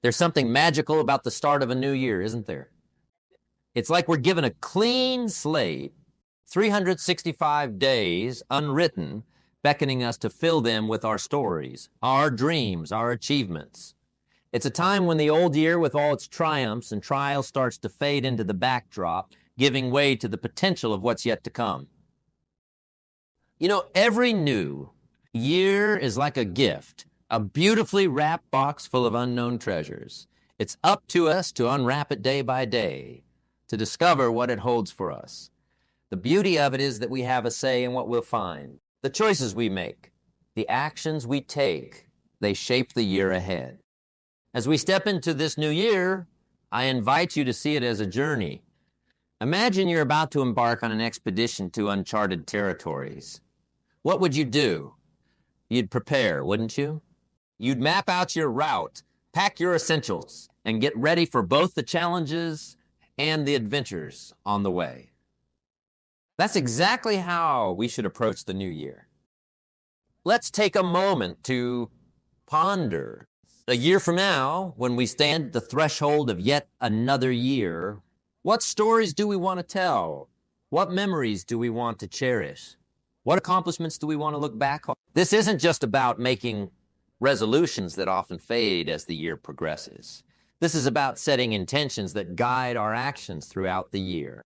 There's something magical about the start of a new year, isn't there? It's like we're given a clean slate, 365 days unwritten, beckoning us to fill them with our stories, our dreams, our achievements. It's a time when the old year, with all its triumphs and trials, starts to fade into the backdrop, giving way to the potential of what's yet to come. You know, every new year is like a gift, a beautifully wrapped box full of unknown treasures. It's up to us to unwrap it day by day, to discover what it holds for us. The beauty of it is that we have a say in what we'll find. The choices we make, the actions we take, they shape the year ahead. As we step into this new year, I invite you to see it as a journey. Imagine you're about to embark on an expedition to uncharted territories. What would you do? You'd prepare, wouldn't you? You'd map out your route, pack your essentials, and get ready for both the challenges and the adventures on the way. That's exactly how we should approach the new year. Let's take a moment to ponder. A year from now, when we stand at the threshold of yet another year, what stories do we want to tell? What memories do we want to cherish? What accomplishments do we want to look back on? This isn't just about making resolutions that often fade as the year progresses. This is about setting intentions that guide our actions throughout the year.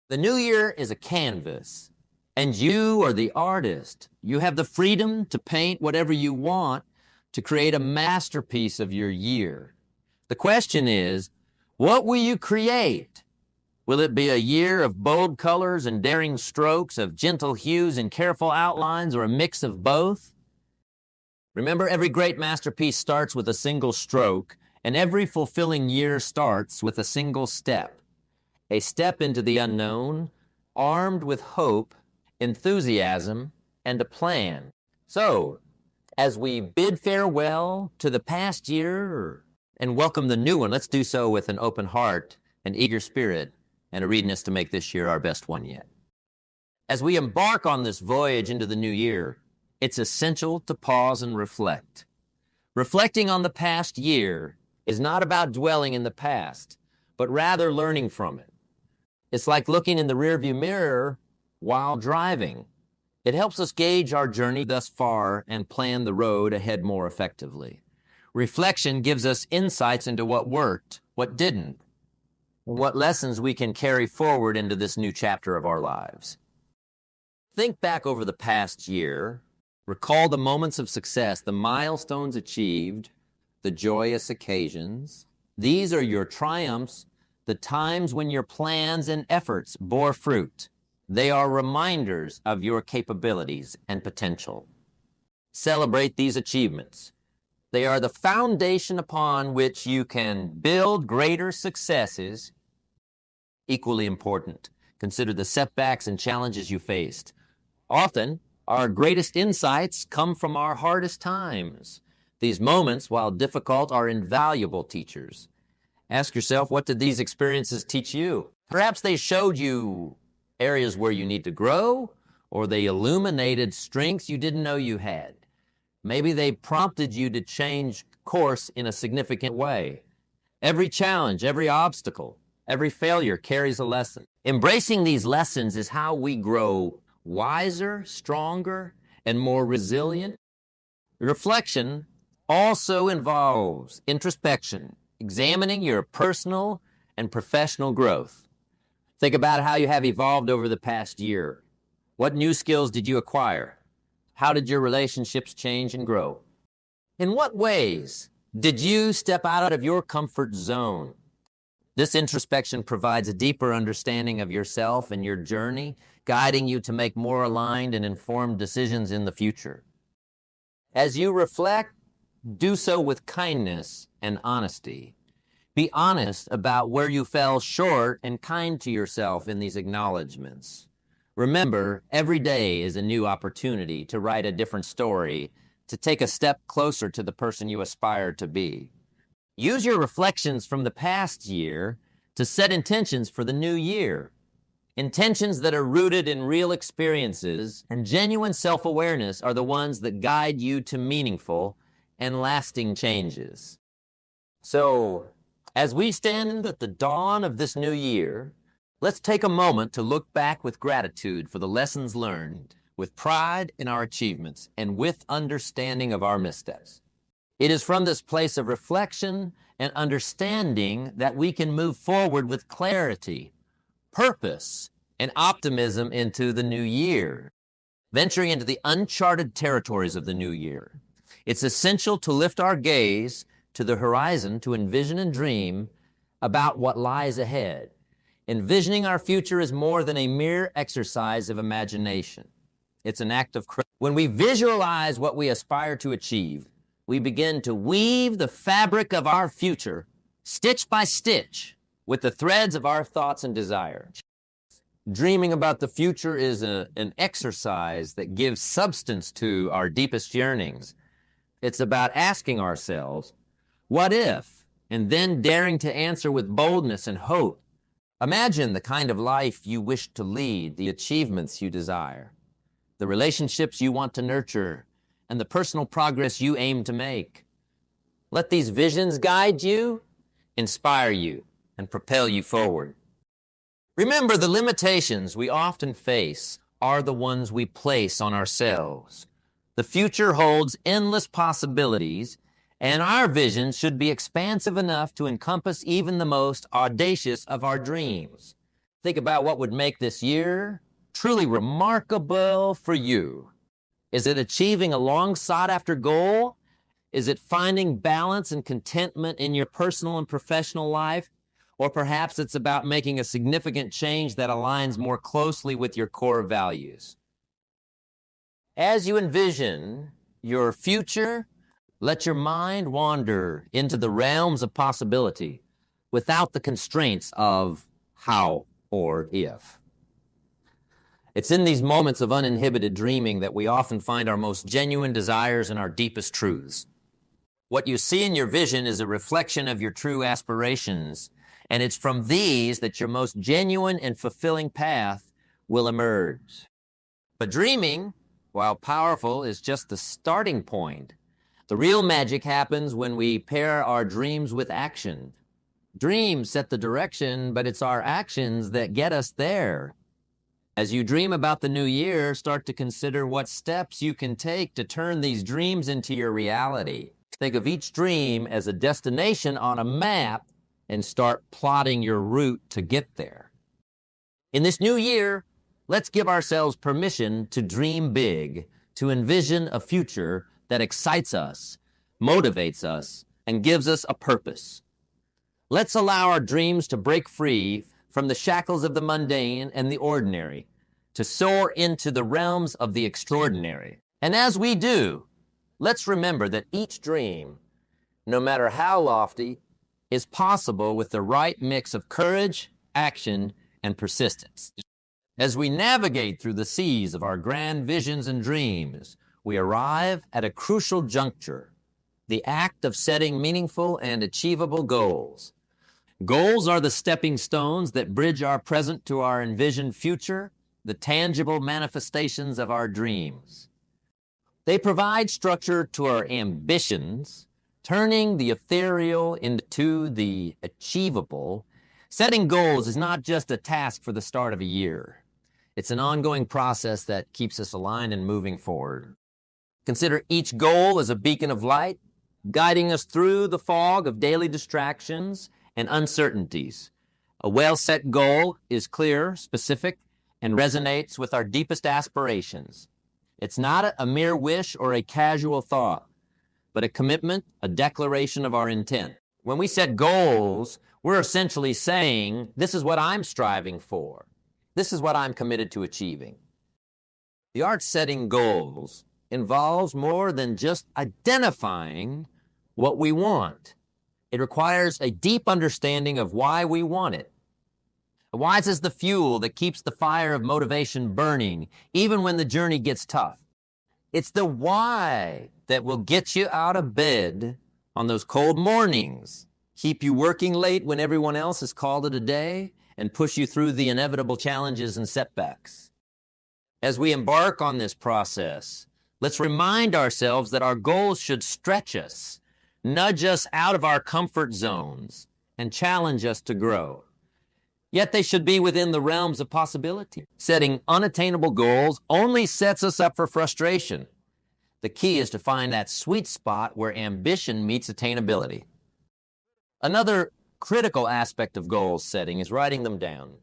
The new year is a canvas, and you are the artist. You have the freedom to paint whatever you want, to create a masterpiece of your year. The question is, what will you create? Will it be a year of bold colors and daring strokes, of gentle hues and careful outlines, or a mix of both? Remember, every great masterpiece starts with a single stroke, and every fulfilling year starts with a single step. A step into the unknown, armed with hope, enthusiasm, and a plan. So, as we bid farewell to the past year and welcome the new one, let's do so with an open heart, an eager spirit, and a readiness to make this year our best one yet. As we embark on this voyage into the new year, it's essential to pause and reflect. Reflecting on the past year is not about dwelling in the past, but rather learning from it. It's like looking in the rearview mirror while driving. It helps us gauge our journey thus far and plan the road ahead more effectively. Reflection gives us insights into what worked, what didn't, and what lessons we can carry forward into this new chapter of our lives. Think back over the past year. Recall the moments of success, the milestones achieved, the joyous occasions. These are your triumphs, the times when your plans and efforts bore fruit. They are reminders of your capabilities and potential. Celebrate these achievements. They are the foundation upon which you can build greater successes. Equally important, consider the setbacks and challenges you faced. Often, our greatest insights come from our hardest times. These moments, while difficult, are invaluable teachers. Ask yourself, what did these experiences teach you? Perhaps they showed you areas where you need to grow, or they illuminated strengths you didn't know you had. Maybe they prompted you to change course in a significant way. Every challenge, every obstacle, every failure carries a lesson. Embracing these lessons is how we grow wiser, stronger, and more resilient. Reflection also involves introspection, examining your personal and professional growth. Think about how you have evolved over the past year. What new skills did you acquire? How did your relationships change and grow? In what ways did you step out of your comfort zone? This introspection provides a deeper understanding of yourself and your journey, guiding you to make more aligned and informed decisions in the future. As you reflect, do so with kindness and honesty. Be honest about where you fell short and kind to yourself in these acknowledgments. Remember, every day is a new opportunity to write a different story, to take a step closer to the person you aspire to be. Use your reflections from the past year to set intentions for the new year. Intentions that are rooted in real experiences and genuine self-awareness are the ones that guide you to meaningful and lasting changes. So, as we stand at the dawn of this new year, let's take a moment to look back with gratitude for the lessons learned, with pride in our achievements, and with understanding of our missteps. It is from this place of reflection and understanding that we can move forward with clarity, purpose, and optimism into the new year, venturing into the uncharted territories of the new year. It's essential to lift our gaze to the horizon to envision and dream about what lies ahead. Envisioning our future is more than a mere exercise of imagination. It's an act of courage. When we visualize what we aspire to achieve, we begin to weave the fabric of our future, stitch by stitch, with the threads of our thoughts and desires. Dreaming about the future is an exercise that gives substance to our deepest yearnings. It's about asking ourselves, what if? And then daring to answer with boldness and hope. Imagine the kind of life you wish to lead, the achievements you desire, the relationships you want to nurture, and the personal progress you aim to make. Let these visions guide you, inspire you, and propel you forward. Remember, the limitations we often face are the ones we place on ourselves. The future holds endless possibilities, and our vision should be expansive enough to encompass even the most audacious of our dreams. Think about what would make this year truly remarkable for you. Is it achieving a long sought-after goal? Is it finding balance and contentment in your personal and professional life? Or perhaps it's about making a significant change that aligns more closely with your core values. As you envision your future, let your mind wander into the realms of possibility without the constraints of how or if. It's in these moments of uninhibited dreaming that we often find our most genuine desires and our deepest truths. What you see in your vision is a reflection of your true aspirations, and it's from these that your most genuine and fulfilling path will emerge. But dreaming, while powerful, is just the starting point. The real magic happens when we pair our dreams with action. Dreams set the direction, but it's our actions that get us there. As you dream about the new year, start to consider what steps you can take to turn these dreams into your reality. Think of each dream as a destination on a map and start plotting your route to get there. In this new year, let's give ourselves permission to dream big, to envision a future that excites us, motivates us, and gives us a purpose. Let's allow our dreams to break free from the shackles of the mundane and the ordinary, to soar into the realms of the extraordinary. And as we do, let's remember that each dream, no matter how lofty, is possible with the right mix of courage, action, and persistence. As we navigate through the seas of our grand visions and dreams, we arrive at a crucial juncture, the act of setting meaningful and achievable goals. Goals are the stepping stones that bridge our present to our envisioned future, the tangible manifestations of our dreams. They provide structure to our ambitions, turning the ethereal into the achievable. Setting goals is not just a task for the start of a year. It's an ongoing process that keeps us aligned and moving forward. Consider each goal as a beacon of light, guiding us through the fog of daily distractions and uncertainties. A well-set goal is clear, specific, and resonates with our deepest aspirations. It's not a mere wish or a casual thought, but a commitment, a declaration of our intent. When we set goals, we're essentially saying, this is what I'm striving for. This is what I'm committed to achieving. The art of setting goals involves more than just identifying what we want. It requires a deep understanding of why we want it. Why is the fuel that keeps the fire of motivation burning, even when the journey gets tough. It's the why that will get you out of bed on those cold mornings, keep you working late when everyone else has called it a day, and push you through the inevitable challenges and setbacks. As we embark on this process, let's remind ourselves that our goals should stretch us, nudge us out of our comfort zones, and challenge us to grow. Yet they should be within the realms of possibility. Setting unattainable goals only sets us up for frustration. The key is to find that sweet spot where ambition meets attainability. Another critical aspect of goal setting is writing them down.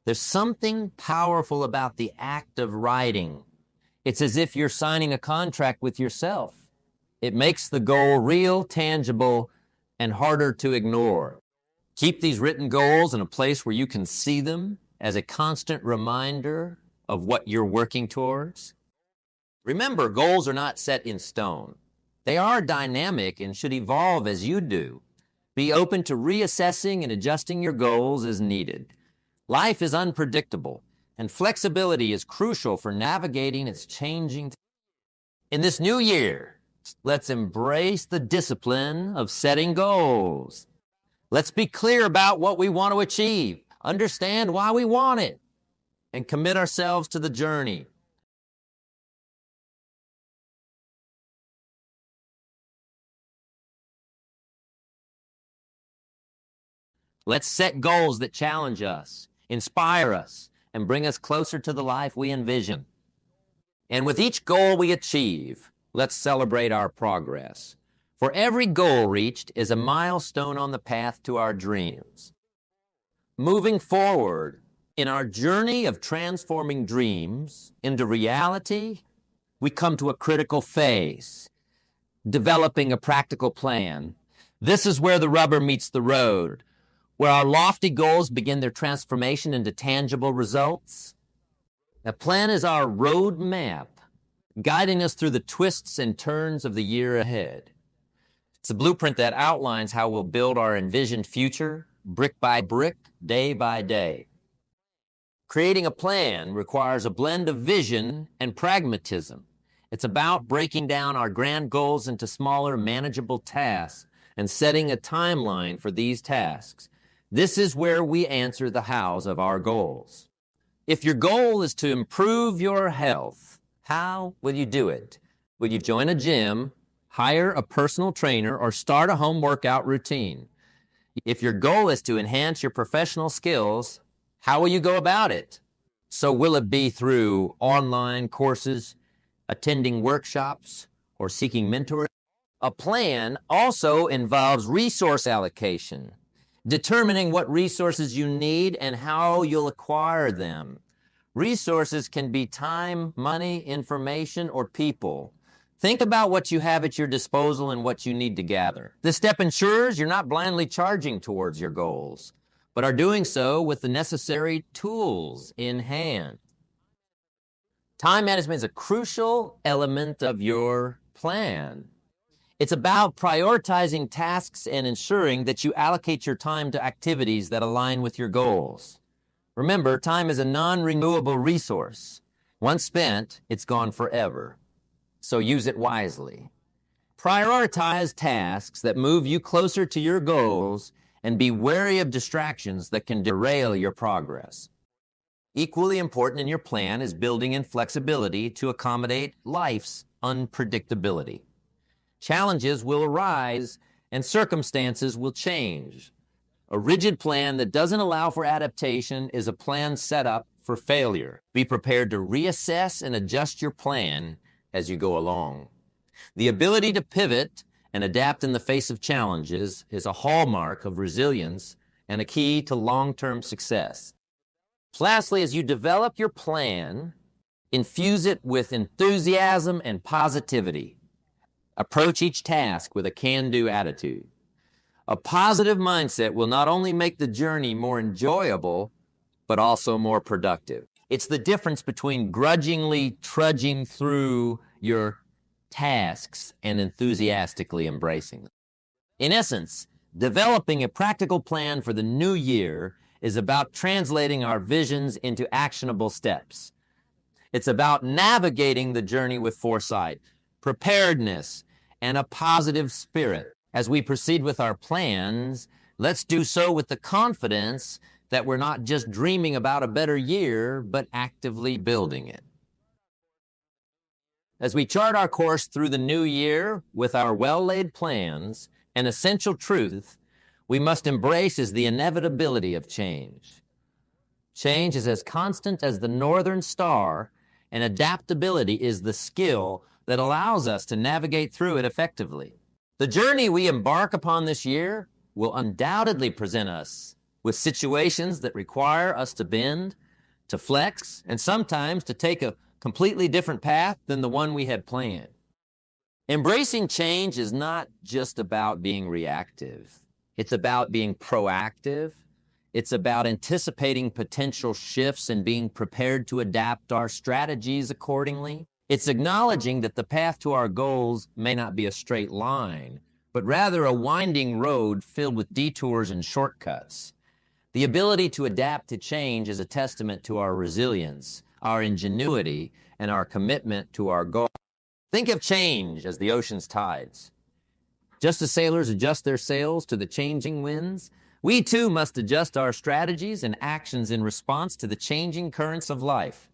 There's something powerful about the act of writing. It's as if you're signing a contract with yourself. It makes the goal real, tangible, and harder to ignore. Keep these written goals in a place where you can see them as a constant reminder of what you're working towards. Remember, goals are not set in stone. They are dynamic and should evolve as you do. Be open to reassessing and adjusting your goals as needed. Life is unpredictable, and flexibility is crucial for navigating its changing. In this new year, let's embrace the discipline of setting goals. Let's be clear about what we want to achieve, understand why we want it, and commit ourselves to the journey. Let's set goals that challenge us, inspire us, and bring us closer to the life we envision. And with each goal we achieve, let's celebrate our progress. For every goal reached is a milestone on the path to our dreams. Moving forward in our journey of transforming dreams into reality, we come to a critical phase, developing a practical plan. This is where the rubber meets the road, where our lofty goals begin their transformation into tangible results. A plan is our road map, guiding us through the twists and turns of the year ahead. It's a blueprint that outlines how we'll build our envisioned future, brick by brick, day by day. Creating a plan requires a blend of vision and pragmatism. It's about breaking down our grand goals into smaller, manageable tasks and setting a timeline for these tasks. This is where we answer the hows of our goals. If your goal is to improve your health, how will you do it? Will you join a gym, hire a personal trainer, or start a home workout routine? If your goal is to enhance your professional skills, how will you go about it? So will it be through online courses, attending workshops, or seeking mentors? A plan also involves resource allocation, determining what resources you need and how you'll acquire them. Resources can be time, money, information, or people. Think about what you have at your disposal and what you need to gather. This step ensures you're not blindly charging towards your goals, but are doing so with the necessary tools in hand. Time management is a crucial element of your plan. It's about prioritizing tasks and ensuring that you allocate your time to activities that align with your goals. Remember, time is a non-renewable resource. Once spent, it's gone forever. So use it wisely. Prioritize tasks that move you closer to your goals and be wary of distractions that can derail your progress. Equally important in your plan is building in flexibility to accommodate life's unpredictability. Challenges will arise and circumstances will change. A rigid plan that doesn't allow for adaptation is a plan set up for failure. Be prepared to reassess and adjust your plan as you go along. The ability to pivot and adapt in the face of challenges is a hallmark of resilience and a key to long-term success. Lastly, as you develop your plan, infuse it with enthusiasm and positivity. Approach each task with a can-do attitude. A positive mindset will not only make the journey more enjoyable, but also more productive. It's the difference between grudgingly trudging through your tasks and enthusiastically embracing them. In essence, developing a practical plan for the new year is about translating our visions into actionable steps. It's about navigating the journey with foresight, preparedness, and a positive spirit. As we proceed with our plans, let's do so with the confidence that we're not just dreaming about a better year, but actively building it. As we chart our course through the new year with our well-laid plans, an essential truth we must embrace is the inevitability of change. Change is as constant as the northern star, and adaptability is the skill that allows us to navigate through it effectively. The journey we embark upon this year will undoubtedly present us with situations that require us to bend, to flex, and sometimes to take a completely different path than the one we had planned. Embracing change is not just about being reactive. It's about being proactive. It's about anticipating potential shifts and being prepared to adapt our strategies accordingly. It's acknowledging that the path to our goals may not be a straight line, but rather a winding road filled with detours and shortcuts. The ability to adapt to change is a testament to our resilience, our ingenuity, and our commitment to our goal. Think of change as the ocean's tides. Just as sailors adjust their sails to the changing winds, we too must adjust our strategies and actions in response to the changing currents of life.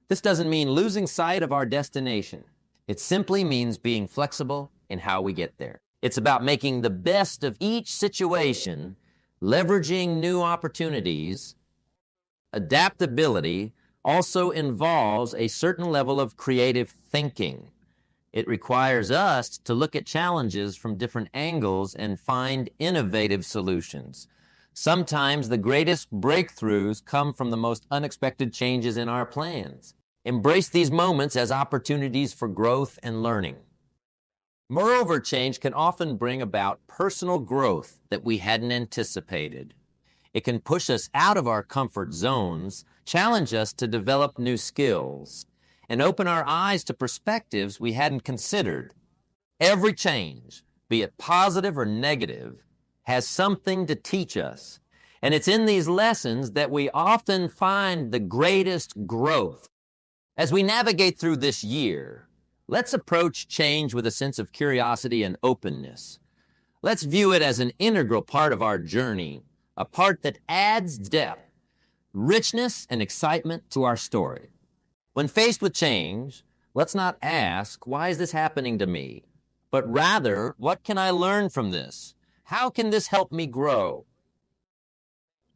This doesn't mean losing sight of our destination. It simply means being flexible in how we get there. It's about making the best of each situation, leveraging new opportunities. Adaptability also involves a certain level of creative thinking. It requires us to look at challenges from different angles and find innovative solutions. Sometimes the greatest breakthroughs come from the most unexpected changes in our plans. Embrace these moments as opportunities for growth and learning. Moreover, change can often bring about personal growth that we hadn't anticipated. It can push us out of our comfort zones, challenge us to develop new skills, and open our eyes to perspectives we hadn't considered. Every change, be it positive or negative, has something to teach us. And it's in these lessons that we often find the greatest growth. As we navigate through this year, let's approach change with a sense of curiosity and openness. Let's view it as an integral part of our journey, a part that adds depth, richness, and excitement to our story. When faced with change, let's not ask, why is this happening to me? But rather, what can I learn from this? How can this help me grow?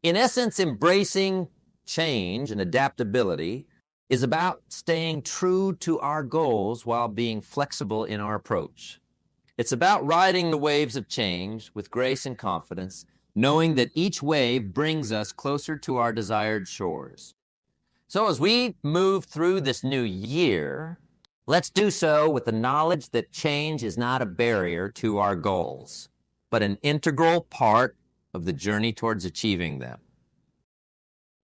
In essence, embracing change and adaptability is about staying true to our goals while being flexible in our approach. It's about riding the waves of change with grace and confidence, knowing that each wave brings us closer to our desired shores. So as we move through this new year, let's do so with the knowledge that change is not a barrier to our goals, but an integral part of the journey towards achieving them.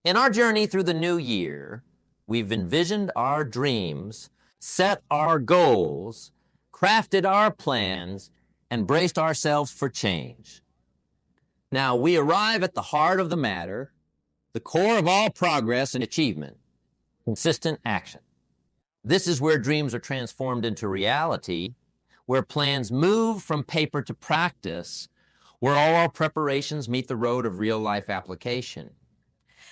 In our journey through the new year, we've envisioned our dreams, set our goals, crafted our plans, and braced ourselves for change. Now, we arrive at the heart of the matter, the core of all progress and achievement, consistent action. This is where dreams are transformed into reality, where plans move from paper to practice, where all our preparations meet the road of real-life application.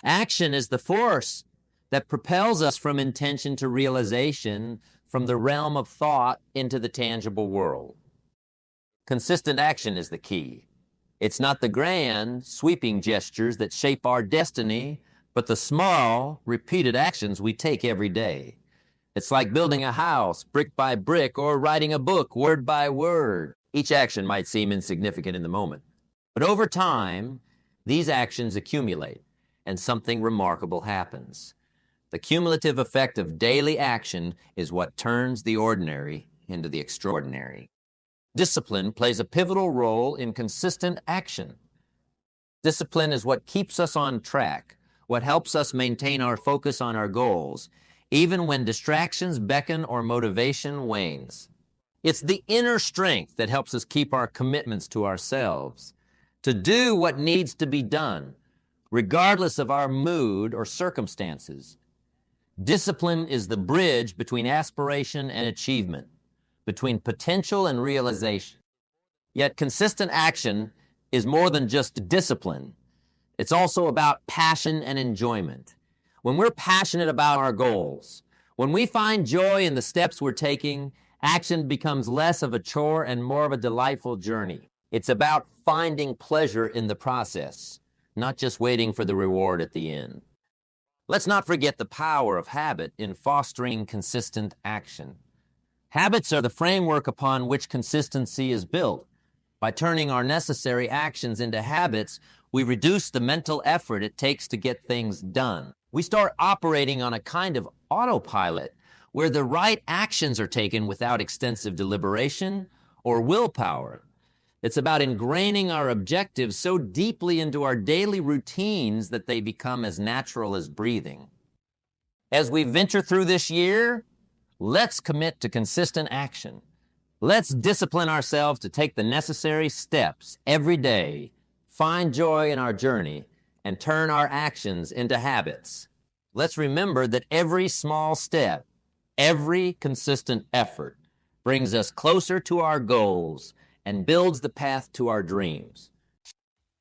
Action is the force that propels us from intention to realization, from the realm of thought into the tangible world. Consistent action is the key. It's not the grand, sweeping gestures that shape our destiny, but the small, repeated actions we take every day. It's like building a house, brick by brick, or writing a book, word by word. Each action might seem insignificant in the moment, but over time, these actions accumulate, and something remarkable happens. The cumulative effect of daily action is what turns the ordinary into the extraordinary. Discipline plays a pivotal role in consistent action. Discipline is what keeps us on track, what helps us maintain our focus on our goals, even when distractions beckon or motivation wanes. It's the inner strength that helps us keep our commitments to ourselves, to do what needs to be done, regardless of our mood or circumstances. Discipline is the bridge between aspiration and achievement, between potential and realization. Yet consistent action is more than just discipline. It's also about passion and enjoyment. When we're passionate about our goals, When we find joy in the steps we're taking, action becomes less of a chore and more of a delightful journey. It's about finding pleasure in the process, not just waiting for the reward at the end. Let's not forget the power of habit in fostering consistent action. Habits are the framework upon which consistency is built. By turning our necessary actions into habits, we reduce the mental effort it takes to get things done. We start operating on a kind of autopilot where the right actions are taken without extensive deliberation or willpower. It's about ingraining our objectives so deeply into our daily routines that they become as natural as breathing. As we venture through this year, let's commit to consistent action. Let's discipline ourselves to take the necessary steps every day, find joy in our journey, and turn our actions into habits. Let's remember that every small step, every consistent effort brings us closer to our goals and builds the path to our dreams.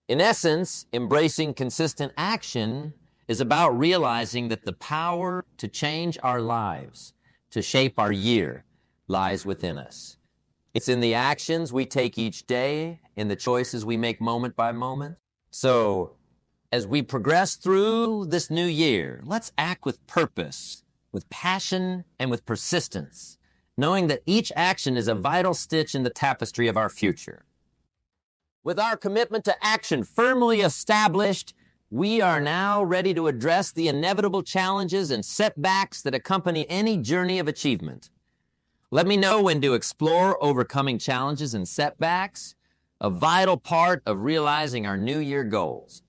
In essence, embracing consistent action is about realizing that the power to change our lives, to shape our year, lies within us. It's in the actions we take each day, in the choices we make moment by moment. So, as we progress through this new year, let's act with purpose, with passion, and with persistence, knowing that each action is a vital stitch in the tapestry of our future. With our commitment to action firmly established, we are now ready to address the inevitable challenges and setbacks that accompany any journey of achievement. Let me know when to explore overcoming challenges and setbacks, a vital part of realizing our New Year goals.